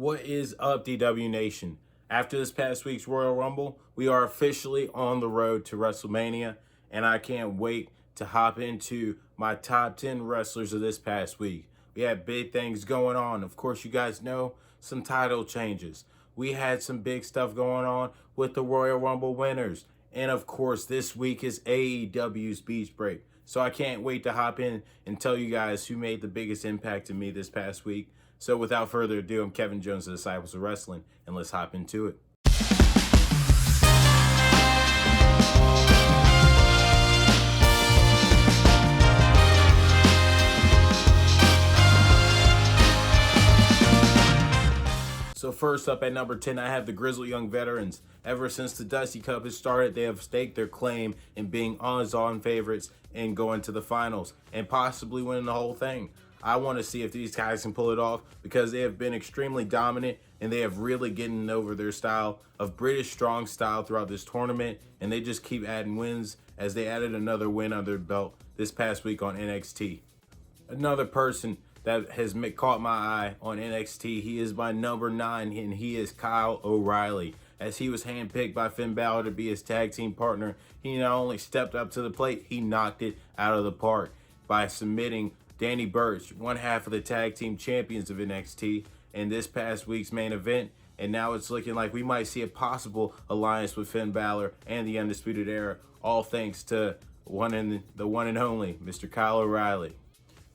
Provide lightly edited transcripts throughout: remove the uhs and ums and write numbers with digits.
What is up, DW Nation? After this past week's Royal Rumble, we are officially on the road to Wrestlemania, and I can't wait to hop into my top 10 wrestlers of this past week. We had big things going on. Of course, you guys know some title changes. We had some big stuff going on with the Royal Rumble winners. And of course, this week is AEW's Beach Break. So I can't wait to hop in and tell you guys who made the biggest impact to me this past week. So without further ado, I'm Kevin Jones, the Disciples of Wrestling, and let's hop into it. So first up at number 10, I have the Grizzly Young Veterans. Ever since the Dusty Cup has started, they have staked their claim in being odds-on favorites and going to the finals and possibly winning the whole thing. I want to see if these guys can pull it off because they have been extremely dominant and they have really gotten over their style of British strong style throughout this tournament, and they just keep adding wins as they added another win under their belt this past week on NXT. Another person that has caught my eye on NXT, he is my number 9, and he is Kyle O'Reilly. As he was handpicked by Finn Balor to be his tag team partner, he not only stepped up to the plate, he knocked it out of the park by submitting Danny Burch, one half of the tag team champions of NXT, in this past week's main event. And now it's looking like we might see a possible alliance with Finn Balor and the Undisputed Era, all thanks to the one and only Mr. Kyle O'Reilly.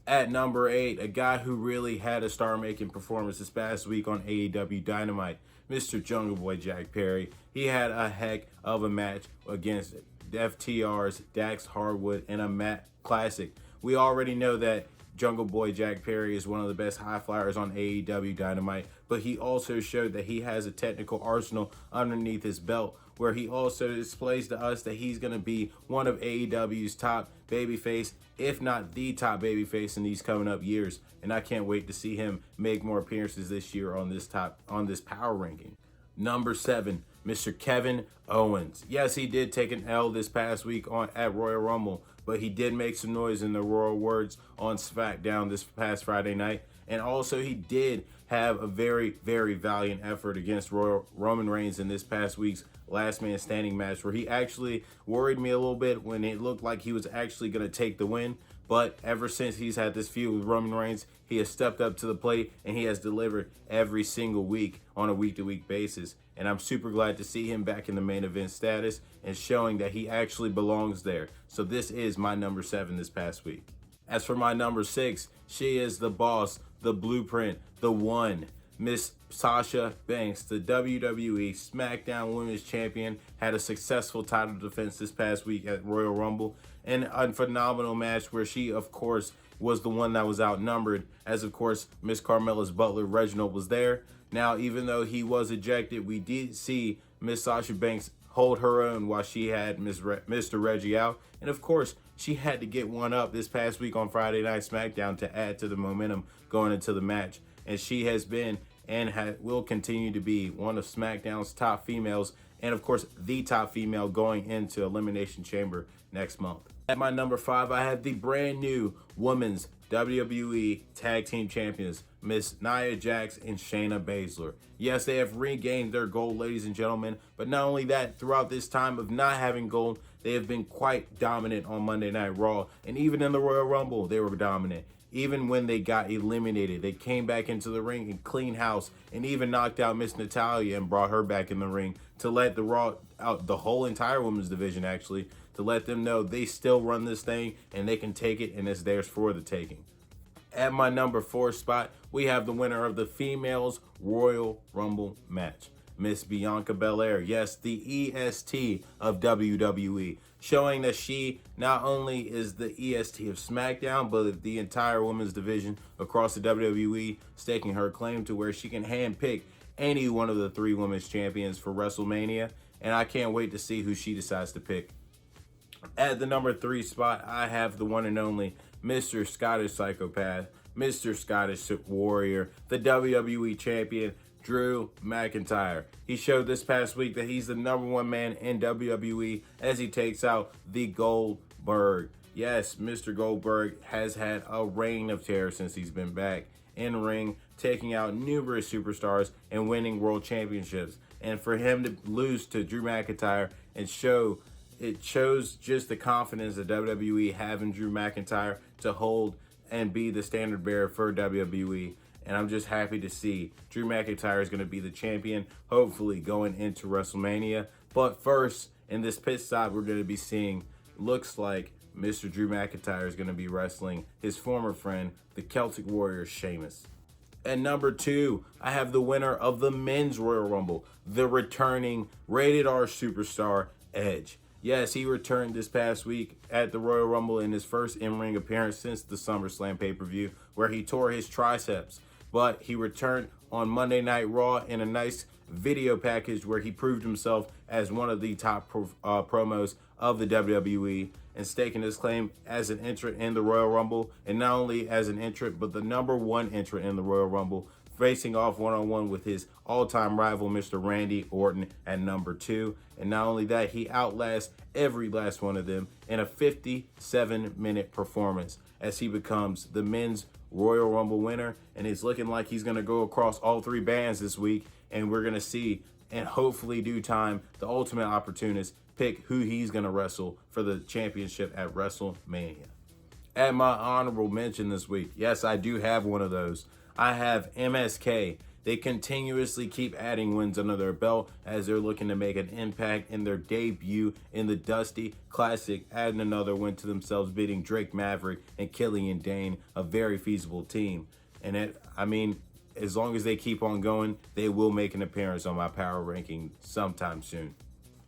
At number 8, a guy who really had a star-making performance this past week on AEW Dynamite, Mr. Jungle Boy Jack Perry. He had a heck of a match against FTR's Dax Harwood in a Matt Classic. We already know that Jungle Boy Jack Perry is one of the best high flyers on AEW Dynamite, but he also showed that he has a technical arsenal underneath his belt, where he also displays to us that he's going to be one of AEW's top babyface, if not the top babyface in these coming up years. And I can't wait to see him make more appearances this year on this power ranking. Number 7, Mr. Kevin Owens. Yes, he did take an L this past week at Royal Rumble, but he did make some noise in the Royal Words on SmackDown this past Friday night. And also he did have a very, very valiant effort against Roman Reigns in this past week's Last Man Standing match, where he actually worried me a little bit when it looked like he was actually going to take the win. But ever since he's had this feud with Roman Reigns, he has stepped up to the plate and he has delivered every single week on a week-to-week basis. And I'm super glad to see him back in the main event status and showing that he actually belongs there. So this is my number 7 this past week. As for my number 6, she is the boss, the blueprint, the one, Miss Sasha Banks, the WWE SmackDown Women's Champion, had a successful title defense this past week at Royal Rumble, and a phenomenal match where she, of course, was the one that was outnumbered, as of course Miss Carmella's butler Reginald was there. Now, even though he was ejected, we did see Miss Sasha Banks hold her own while she had Mr. Reggie out, and of course she had to get one up this past week on Friday Night SmackDown to add to the momentum going into the match. And she has been and will continue to be one of SmackDown's top females, and of course the top female going into Elimination Chamber next month. At my number 5, I have the brand new Women's WWE Tag Team Champions, Miss Nia Jax and Shayna Baszler. Yes, they have regained their gold, ladies and gentlemen, but not only that, throughout this time of not having gold, they have been quite dominant on Monday Night Raw, and even in the Royal Rumble, they were dominant. Even when they got eliminated, they came back into the ring and clean house and even knocked out Miss Natalya and brought her back in the ring to let the whole entire women's division actually, to let them know they still run this thing and they can take it and it's theirs for the taking. At my number 4 spot, we have the winner of the Females Royal Rumble match, Miss Bianca Belair. Yes, the EST of WWE, showing that she not only is the EST of SmackDown, but the entire women's division across the WWE, staking her claim to where she can handpick any one of the 3 women's champions for WrestleMania, and I can't wait to see who she decides to pick. At the number 3 spot, I have the one and only Mr. Scottish Psychopath, Mr. Scottish Warrior, the WWE Champion, Drew McIntyre. He showed this past week that he's the number 1 man in WWE as he takes out the Goldberg. Yes, Mr. Goldberg has had a reign of terror since he's been back in ring, taking out numerous superstars and winning world championships. And for him to lose to Drew McIntyre and it shows just the confidence that WWE have in Drew McIntyre to hold and be the standard bearer for WWE. And I'm just happy to see Drew McIntyre is going to be the champion, hopefully going into WrestleMania. But first, in this pit stop, we're going to be seeing, looks like Mr. Drew McIntyre is going to be wrestling his former friend, the Celtic Warrior Sheamus. At number 2, I have the winner of the Men's Royal Rumble, the returning Rated R superstar, Edge. Yes, he returned this past week at the Royal Rumble in his first in-ring appearance since the SummerSlam pay-per-view, where he tore his triceps. But he returned on Monday Night Raw in a nice video package where he proved himself as one of the top promos of the WWE and staking his claim as an entrant in the Royal Rumble, and not only as an entrant, but the number 1 entrant in the Royal Rumble, facing off one-on-one with his all-time rival, Mr. Randy Orton, at number 2. And not only that, he outlasts every last one of them in a 57-minute performance as he becomes the Men's Royal Rumble winner, and it's looking like he's going to go across all 3 bands this week, and we're going to see, and hopefully due time, the Ultimate Opportunist pick who he's going to wrestle for the championship at WrestleMania. At my honorable mention this week, yes, I do have one of those. I have MSK. They continuously keep adding wins under their belt as they're looking to make an impact in their debut in the Dusty Classic, adding another win to themselves, beating Drake Maverick and Killian Dane, a very feasible team. And as long as they keep on going, they will make an appearance on my power ranking sometime soon.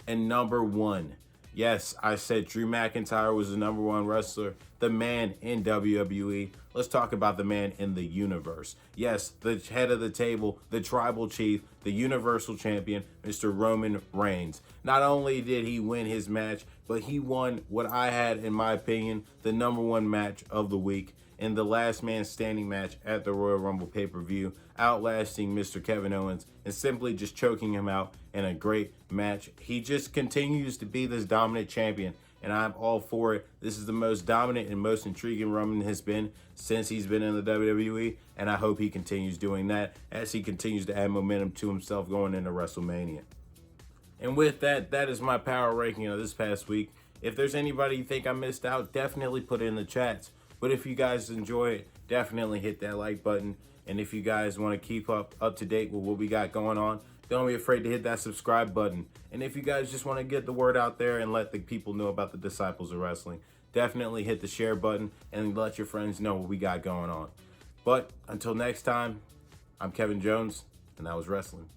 And number 1, yes, I said Drew McIntyre was the number 1 wrestler, the man in WWE. Let's talk about the man in the universe. Yes, the head of the table, the tribal chief, the universal champion, Mr. Roman Reigns. Not only did he win his match, but he won what I had, in my opinion, the number 1 match of the week in the last man standing match at the Royal Rumble pay-per-view, outlasting Mr. Kevin Owens and simply just choking him out in a great match. He just continues to be this dominant champion, and I'm all for it. This is the most dominant and most intriguing Roman has been since he's been in the WWE, and I hope he continues doing that as he continues to add momentum to himself going into WrestleMania. And with that, that is my power ranking of this past week. If there's anybody you think I missed out, definitely put it in the chats. But if you guys enjoy it, definitely hit that like button. And if you guys want to keep up to date with what we got going on, don't be afraid to hit that subscribe button. And if you guys just want to get the word out there and let the people know about the Disciples of Wrestling, definitely hit the share button and let your friends know what we got going on. But until next time, I'm Kevin Jones, and that was Wrestling.